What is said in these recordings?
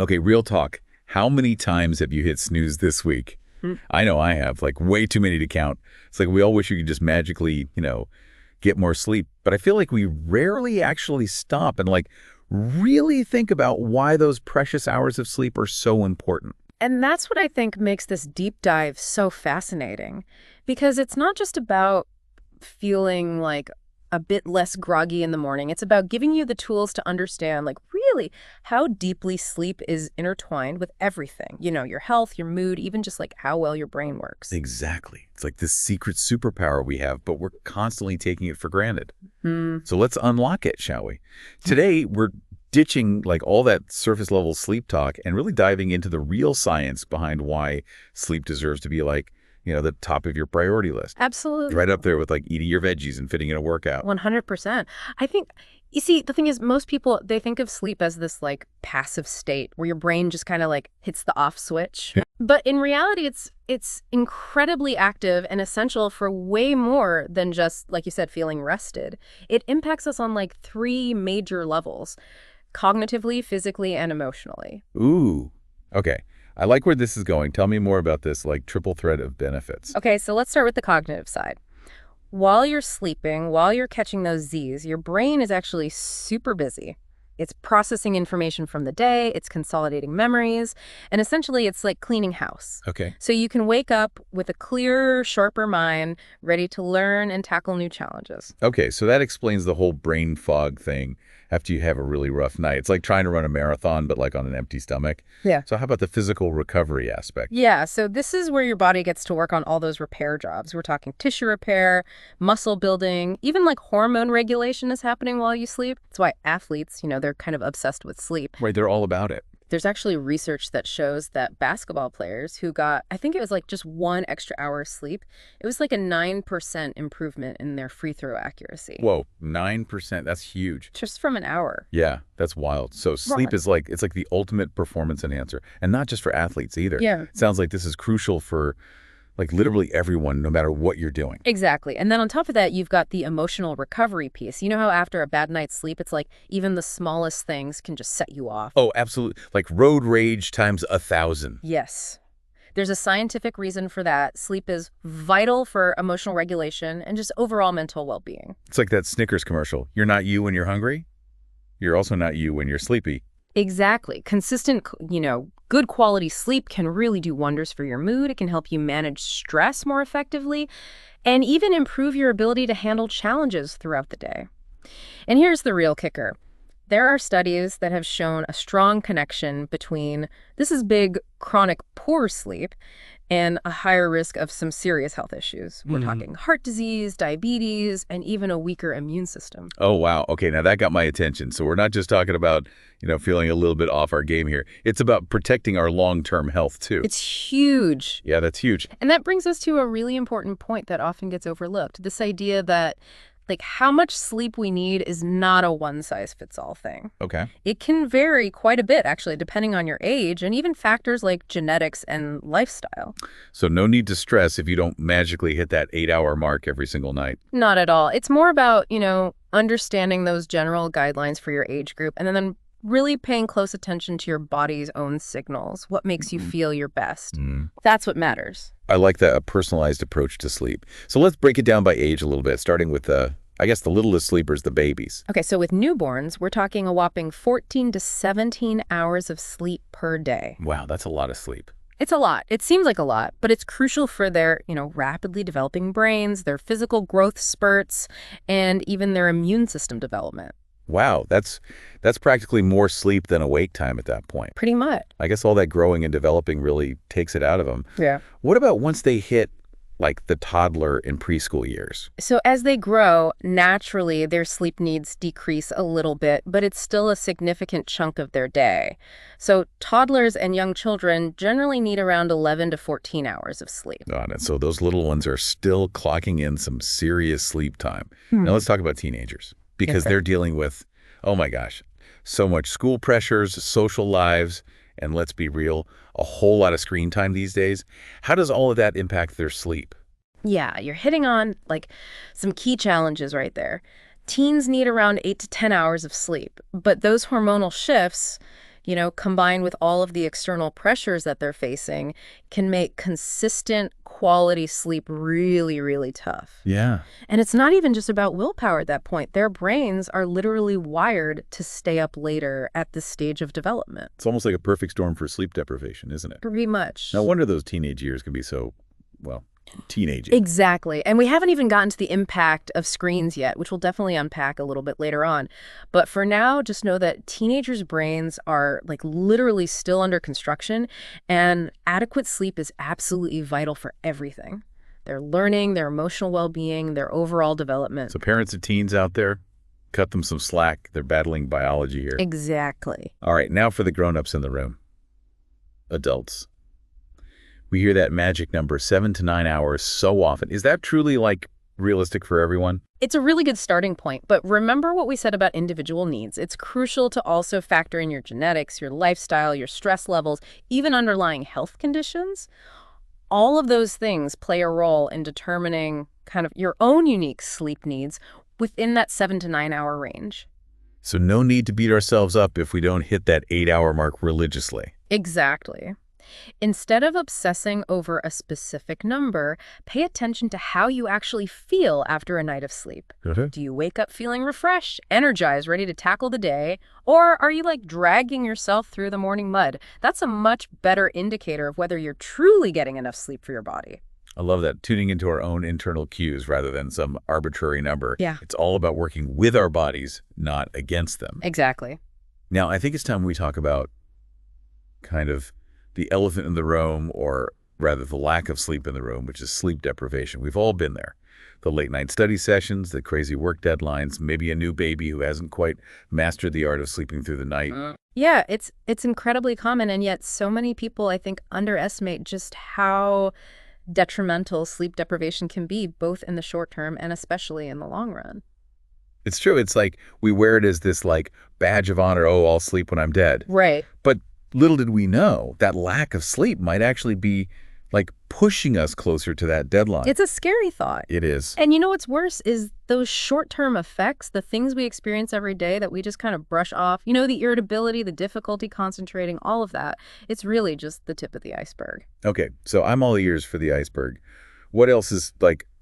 Okay, real talk. How many times have you hit snooze this week? I know I have, like way too many to count. It's like we all wish we could just magically, get more sleep. But I feel like we rarely actually stop and like really think about why those precious hours of sleep are so important. And that's what I think makes this deep dive so fascinating. Because it's not just about feeling like a bit less groggy in the morning. It's about giving you the tools to understand, like, really how deeply sleep is intertwined with everything. Your health, your mood, even just like how well your brain works. Exactly. It's like this secret superpower we have, but we're constantly taking it for granted. Hmm. So let's unlock it, shall we? Today, we're ditching like all that surface level sleep talk and really diving into the real science behind why sleep deserves to be like, the top of your priority list. Absolutely. Right up there with like eating your veggies and fitting in a workout. 100%. I think, you see, the thing is, most people, they think of sleep as this like passive state where your brain just kind of like hits the off switch. Yeah. But in reality, it's incredibly active and essential for way more than just, like you said, feeling rested. It impacts us on like 3 major levels: cognitively, physically, and emotionally. Ooh, okay. I like where this is going. Tell me more about this like triple threat of benefits. Okay, so let's start with the cognitive side. While you're sleeping, while you're catching those Z's, your brain is actually super busy. It's processing information from the day, it's consolidating memories, and essentially it's like cleaning house. Okay. So you can wake up with a clearer, sharper mind, ready to learn and tackle new challenges. Okay, so that explains the whole brain fog thing after you have a really rough night. It's like trying to run a marathon, but like on an empty stomach. Yeah. So how about the physical recovery aspect? Yeah, so this is where your body gets to work on all those repair jobs. We're talking tissue repair, muscle building, even like hormone regulation is happening while you sleep. That's why athletes, they're kind of obsessed with sleep. Right, they're all about it. There's actually research that shows that basketball players who got, I think it was like just 1 extra hour of sleep, it was like a 9% improvement in their free throw accuracy. Whoa, 9%. That's huge. Just from an hour. Yeah, that's wild. So sleep is like, it's like the ultimate performance enhancer, and not just for athletes either. Yeah. It sounds like this is crucial for like literally everyone, no matter what you're doing. Exactly. And then on top of that, you've got the emotional recovery piece. You know how after a bad night's sleep, it's like even the smallest things can just set you off? Oh, absolutely. Like road rage times 1,000. Yes. There's a scientific reason for that. Sleep is vital for emotional regulation and just overall mental well-being. It's like that Snickers commercial. You're not you when you're hungry. You're also not you when you're sleepy. Exactly. Consistent, good quality sleep can really do wonders for your mood. It can help you manage stress more effectively and even improve your ability to handle challenges throughout the day. And here's the real kicker. There are studies that have shown a strong connection between, this is big, chronic poor sleep and a higher risk of some serious health issues. We're talking heart disease, diabetes, and even a weaker immune system. Oh, wow. Okay, now that got my attention. So we're not just talking about, feeling a little bit off our game here. It's about protecting our long-term health, too. It's huge. Yeah, that's huge. And that brings us to a really important point that often gets overlooked. This idea that like how much sleep we need is not a one-size-fits-all thing. Okay. It can vary quite a bit, actually, depending on your age and even factors like genetics and lifestyle. So no need to stress if you don't magically hit that 8-hour mark every single night. Not at all. It's more about, understanding those general guidelines for your age group and then really paying close attention to your body's own signals, what makes you feel your best. That's what matters. I like that, a personalized approach to sleep. So let's break it down by age a little bit, starting with the littlest sleepers, the babies. Okay, so with newborns, we're talking a whopping 14 to 17 hours of sleep per day. Wow, that's a lot of sleep. It's a lot. It seems like a lot, but it's crucial for their, rapidly developing brains, their physical growth spurts, and even their immune system development. Wow, that's practically more sleep than awake time at that point. Pretty much. I guess all that growing and developing really takes it out of them. Yeah. What about once they hit like the toddler in preschool years? So as they grow, naturally their sleep needs decrease a little bit, but it's still a significant chunk of their day. So toddlers and young children generally need around 11 to 14 hours of sleep. Got it. So those little ones are still clocking in some serious sleep time. Now let's talk about teenagers, because they're dealing with, oh my gosh, so much school pressures, social lives, and let's be real, a whole lot of screen time these days. How does all of that impact their sleep? Yeah, you're hitting on like some key challenges right there. Teens need around 8 to 10 hours of sleep, but those hormonal shifts Combined with all of the external pressures that they're facing, can make consistent quality sleep really, really tough. Yeah. And it's not even just about willpower at that point. Their brains are literally wired to stay up later at this stage of development. It's almost like a perfect storm for sleep deprivation, isn't it? Pretty much. No wonder those teenage years can be so, well, teenagey. Exactly. And we haven't even gotten to the impact of screens yet, which we'll definitely unpack a little bit later on. But for now, just know that teenagers' brains are like literally still under construction, and adequate sleep is absolutely vital for everything. Their learning, their emotional well-being, their overall development. So parents of teens out there, cut them some slack. They're battling biology here. Exactly. All right, now for the grown-ups in the room. Adults. We hear that magic number, 7 to 9 hours, so often. Is that truly, realistic for everyone? It's a really good starting point, but remember what we said about individual needs. It's crucial to also factor in your genetics, your lifestyle, your stress levels, even underlying health conditions. All of those things play a role in determining kind of your own unique sleep needs within that 7 to 9 hour range. So no need to beat ourselves up if we don't hit that 8-hour mark religiously. Exactly. Instead of obsessing over a specific number, pay attention to how you actually feel after a night of sleep. Do you wake up feeling refreshed, energized, ready to tackle the day? Or are you dragging yourself through the morning mud? That's a much better indicator of whether you're truly getting enough sleep for your body. I love that, tuning into our own internal cues rather than some arbitrary number. Yeah. It's all about working with our bodies, not against them. Exactly. Now, I think it's time we talk about kind of the elephant in the room, or rather the lack of sleep in the room, which is sleep deprivation. We've all been there. The late night study sessions, the crazy work deadlines, maybe a new baby who hasn't quite mastered the art of sleeping through the night. Yeah, it's incredibly common, and yet so many people, I think, underestimate just how detrimental sleep deprivation can be, both in the short term and especially in the long run. It's true. It's like we wear it as this badge of honor. Oh, I'll sleep when I'm dead. Right. But little did we know that lack of sleep might actually be pushing us closer to that deadline. It's a scary thought. It is. And you know what's worse is those short-term effects, the things we experience every day that we just kind of brush off, the irritability, the difficulty concentrating, all of that. It's really just the tip of the iceberg. Okay, so I'm all ears for the iceberg. What else is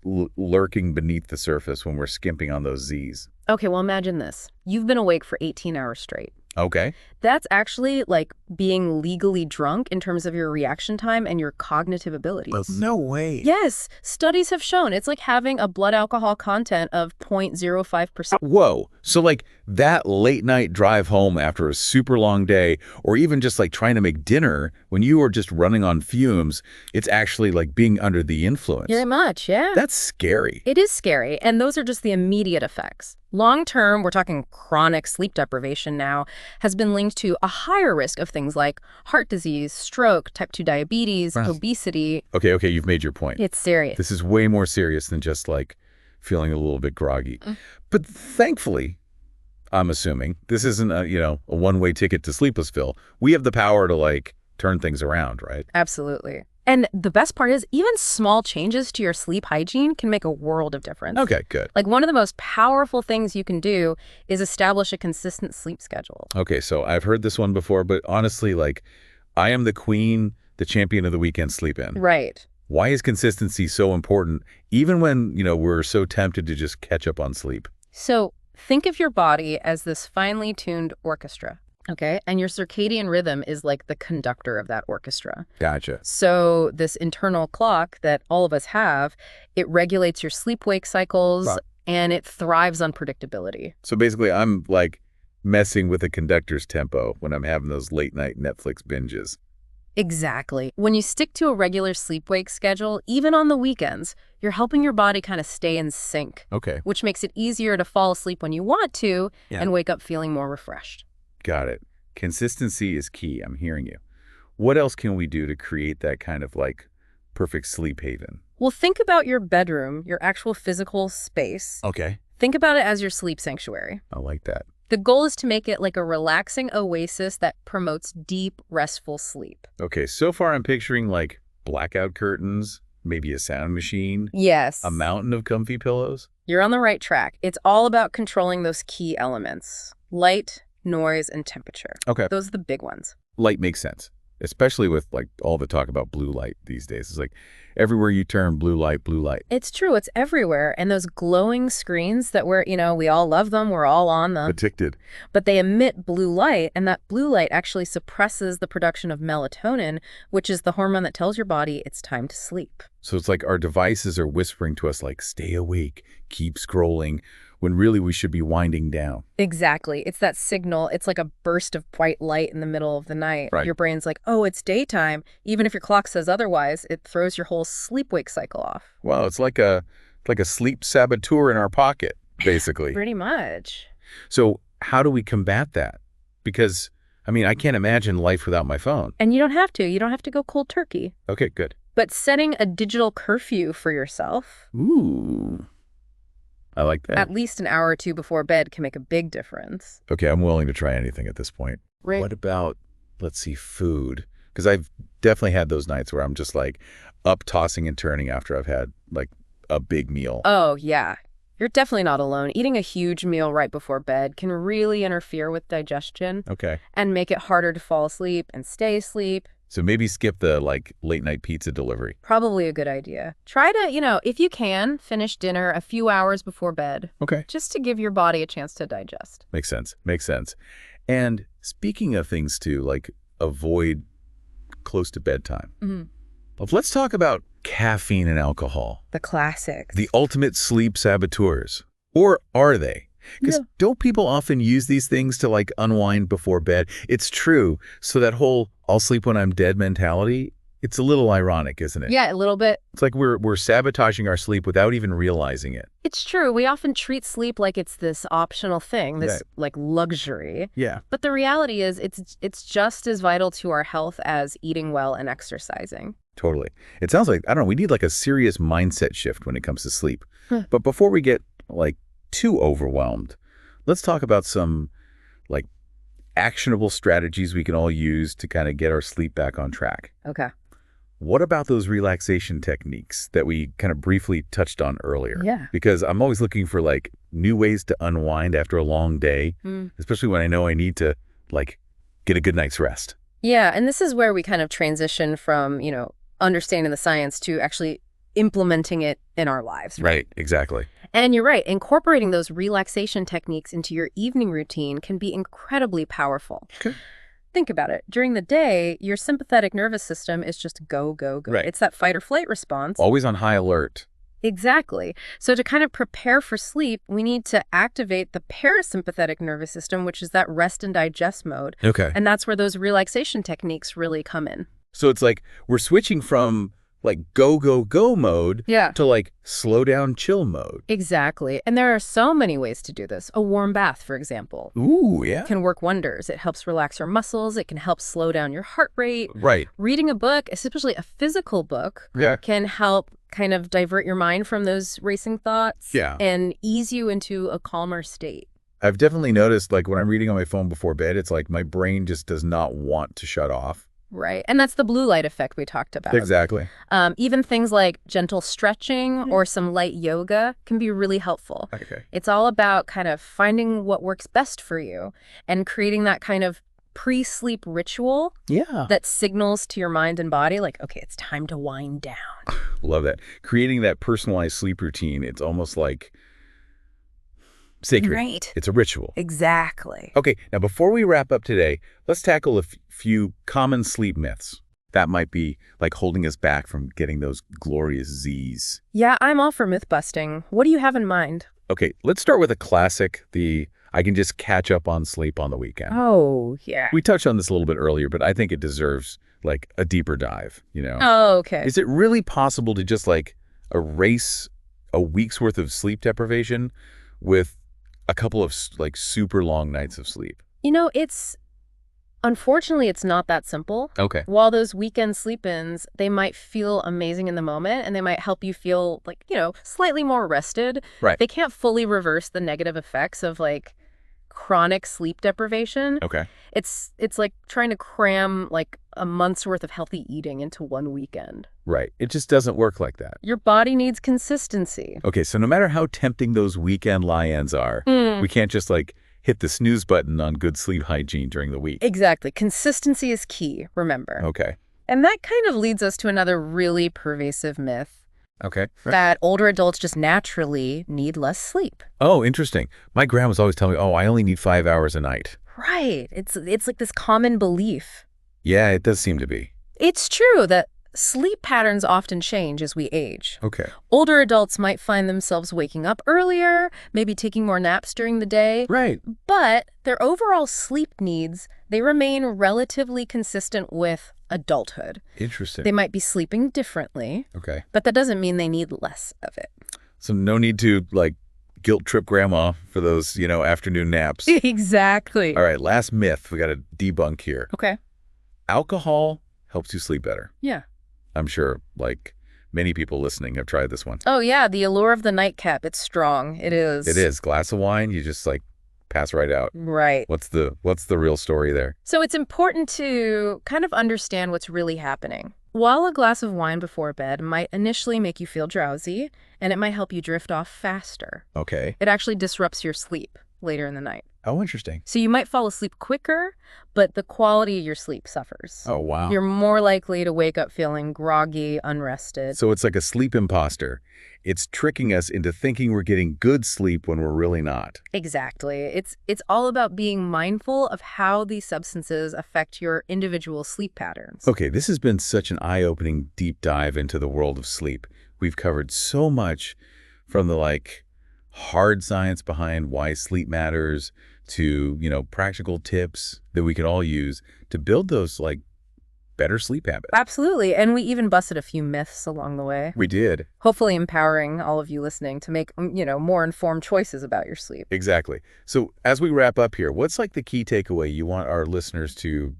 lurking beneath the surface when we're skimping on those Z's? Okay, well, imagine this. You've been awake for 18 hours straight. Okay. That's actually being legally drunk in terms of your reaction time and your cognitive abilities. No way. Yes, studies have shown it's like having a blood alcohol content of 0.05%. Whoa. So that late night drive home after a super long day, or even just trying to make dinner when you are just running on fumes, it's actually being under the influence. Very much, yeah. That's scary. It is scary, and those are just the immediate effects. Long term, we're talking chronic sleep deprivation now, has been linked to a higher risk of things like heart disease, stroke, type 2 diabetes, obesity. Okay, you've made your point. It's serious. This is way more serious than just feeling a little bit groggy. But thankfully, I'm assuming, this isn't a one-way ticket to sleeplessville. We have the power to turn things around, right? Absolutely. And the best part is even small changes to your sleep hygiene can make a world of difference. Okay, good. One of the most powerful things you can do is establish a consistent sleep schedule. Okay, so I've heard this one before, but honestly, I am the queen, the champion of the weekend sleep in. Right. Why is consistency so important, even when, we're so tempted to just catch up on sleep? So think of your body as this finely tuned orchestra. Okay, and your circadian rhythm is the conductor of that orchestra. Gotcha. So this internal clock that all of us have, it regulates your sleep-wake cycles, and it thrives on predictability. So basically, I'm messing with the conductor's tempo when I'm having those late-night Netflix binges. Exactly. When you stick to a regular sleep-wake schedule, even on the weekends, you're helping your body kind of stay in sync. Okay. Which makes it easier to fall asleep when you want to and wake up feeling more refreshed. Got it. Consistency is key. I'm hearing you. What else can we do to create that kind of perfect sleep haven? Well, think about your bedroom, your actual physical space. Okay. Think about it as your sleep sanctuary. I like that. The goal is to make it a relaxing oasis that promotes deep, restful sleep. Okay, so far I'm picturing blackout curtains, maybe a sound machine. Yes. A mountain of comfy pillows. You're on the right track. It's all about controlling those key elements. Light, noise, and temperature. Okay. Those are the big ones. Light makes sense, especially with like all the talk about blue light these days. It's like everywhere you turn, blue light, blue light. It's true. It's everywhere. And those glowing screens that we all love them. We're all on them. Addicted. But they emit blue light, and that blue light actually suppresses the production of melatonin, which is the hormone that tells your body it's time to sleep. So it's like our devices are whispering to us like, stay awake, keep scrolling, when really we should be winding down. Exactly. It's that signal. It's like a burst of white light in the middle of the night. Right. Your brain's like, oh, it's daytime. Even if your clock says otherwise, it throws your whole sleep-wake cycle off. Wow, it's like a sleep saboteur in our pocket, basically. Pretty much. So how do we combat that? Because, I mean, I can't imagine life without my phone. And you don't have to. You don't have to go cold turkey. Okay, good. But setting a digital curfew for yourself, Ooh, I like that. at least an hour or two before bed, can make a big difference. Okay, I'm willing to try anything at this point. Right. What about, let's see, food? Because I've definitely had those nights where I'm just like up tossing and turning after I've had like a big meal. Oh, yeah. You're definitely not alone. Eating a huge meal right before bed can really interfere with digestion Okay. and make it harder to fall asleep and stay asleep. So maybe skip the like late night pizza delivery. Probably a good idea. Try to, if you can, finish dinner a few hours before bed, Okay. just to give your body a chance to digest. Makes sense. Makes sense. And speaking of things to like avoid close to bedtime, let's talk about caffeine and alcohol, The classics. the ultimate sleep saboteurs. Or are they? Because don't people often use these things to like unwind before bed? It's true. So that whole I'll sleep when I'm dead mentality, it's a little ironic, isn't it? Yeah, a little bit. It's like we're sabotaging our sleep without even realizing it. It's true. We often treat sleep like it's this optional thing, this Right. like luxury. Yeah. But the reality is it's just as vital to our health as eating well and exercising. Totally. It sounds like, I don't know, we need like a serious mindset shift when it comes to sleep. Huh. But before we get like too overwhelmed, let's talk about some like actionable strategies we can all use to kind of get our sleep back on track. Okay. What about those relaxation techniques that we kind of briefly touched on earlier? Yeah. Because I'm always looking for like new ways to unwind after a long day, especially when I know I need to like get a good night's rest. Yeah, and this is where we kind of transition from, understanding the science to actually implementing it in our lives. Right, exactly. And you're right, incorporating those relaxation techniques into your evening routine can be incredibly powerful. Okay. Think about it. During the day, your sympathetic nervous system is just go, go, go. Right. It's that fight or flight response. Always on high alert. Exactly. So to kind of prepare for sleep, we need to activate the parasympathetic nervous system, which is that rest and digest mode. Okay. And that's where those relaxation techniques really come in. So it's like we're switching from like go, go, go mode to like slow down, chill mode. Exactly. And there are so many ways to do this. A warm bath, for example, Ooh, yeah. can work wonders. It helps relax your muscles. It can help slow down your heart rate. Right. Reading a book, especially a physical book, Yeah. can help kind of divert your mind from those racing thoughts and ease you into a calmer state. I've definitely noticed like when I'm reading on my phone before bed, it's like my brain just does not want to shut off. Right. And that's the blue light effect we talked about. Exactly. Even things like gentle stretching or some light yoga can be really helpful. Okay. It's all about kind of finding what works best for you and creating that kind of pre-sleep ritual that signals to your mind and body like, okay, it's time to wind down. Love that. Creating that personalized sleep routine, it's almost like sacred. Right. It's a ritual. Exactly. Okay, now before we wrap up today, let's tackle a few common sleep myths that might be like holding us back from getting those glorious Z's. Yeah, I'm all for myth busting. What do you have in mind? Okay, let's start with a classic, the I can just catch up on sleep on the weekend. Oh, yeah. We touched on this a little bit earlier, but I think it deserves like a deeper dive, Oh, okay. Is it really possible to just like erase a week's worth of sleep deprivation with a couple of like super long nights of sleep? Unfortunately, it's not that simple. Okay. While those weekend sleep-ins, they might feel amazing in the moment and they might help you feel like, slightly more rested. Right. They can't fully reverse the negative effects of like chronic sleep deprivation. Okay. It's like trying to cram like a month's worth of healthy eating into one weekend. Right. It just doesn't work like that. Your body needs consistency. Okay, so no matter how tempting those weekend lie-ins are, we can't just like hit the snooze button on good sleep hygiene during the week. Exactly. Consistency is key, remember. Okay. And that kind of leads us to another really pervasive myth Okay. Right. that older adults just naturally need less sleep. Oh, interesting. My grandma's always telling me, oh, I only need 5 hours a night. Right. It's like this common belief. Yeah, it does seem to be. It's true that sleep patterns often change as we age. Okay. Older adults might find themselves waking up earlier, maybe taking more naps during the day. Right. But their overall sleep needs, they remain relatively consistent with adulthood. Interesting. They might be sleeping differently, Okay. but that doesn't mean they need less of it. So no need to, guilt trip grandma for those, afternoon naps. Exactly. All right, last myth we got to debunk here. Okay. Alcohol helps you sleep better. Yeah. I'm sure, many people listening have tried this one. Oh, yeah. The allure of the nightcap. It's strong. It is. It is. Glass of wine, you just, pass right out. Right. What's the real story there? So it's important to kind of understand what's really happening. While a glass of wine before bed might initially make you feel drowsy, and it might help you drift off faster, Okay. it actually disrupts your sleep later in the night. Oh, interesting. So you might fall asleep quicker, but the quality of your sleep suffers. Oh, wow. You're more likely to wake up feeling groggy, unrested. So it's like a sleep imposter. It's tricking us into thinking we're getting good sleep when we're really not. Exactly. It's all about being mindful of how these substances affect your individual sleep patterns. Okay, this has been such an eye-opening deep dive into the world of sleep. We've covered so much from the hard science behind why sleep matters to, practical tips that we can all use to build those better sleep habits. Absolutely. And we even busted a few myths along the way. We did. Hopefully empowering all of you listening to make, more informed choices about your sleep. Exactly. So as we wrap up here, what's the key takeaway you want our listeners to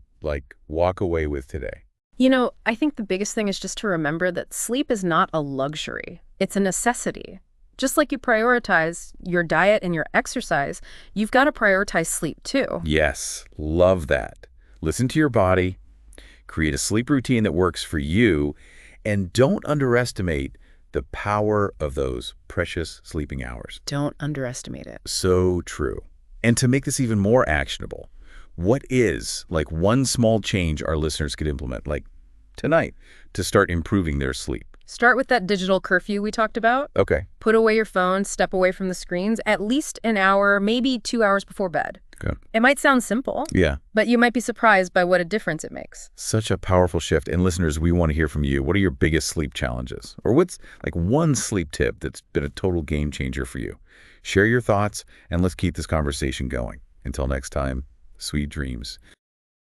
walk away with today? I think the biggest thing is just to remember that sleep is not a luxury. It's a necessity. Just like you prioritize your diet and your exercise, you've got to prioritize sleep too. Yes, love that. Listen to your body, create a sleep routine that works for you, and don't underestimate the power of those precious sleeping hours. Don't underestimate it. So true. And to make this even more actionable, what is one small change our listeners could implement, tonight, to start improving their sleep? Start with that digital curfew we talked about. Okay. Put away your phone, step away from the screens at least an hour, maybe 2 hours before bed. Okay. It might sound simple, Yeah. but you might be surprised by what a difference it makes. Such a powerful shift. And listeners, we want to hear from you. What are your biggest sleep challenges? Or what's one sleep tip that's been a total game changer for you? Share your thoughts, and let's keep this conversation going. Until next time, sweet dreams.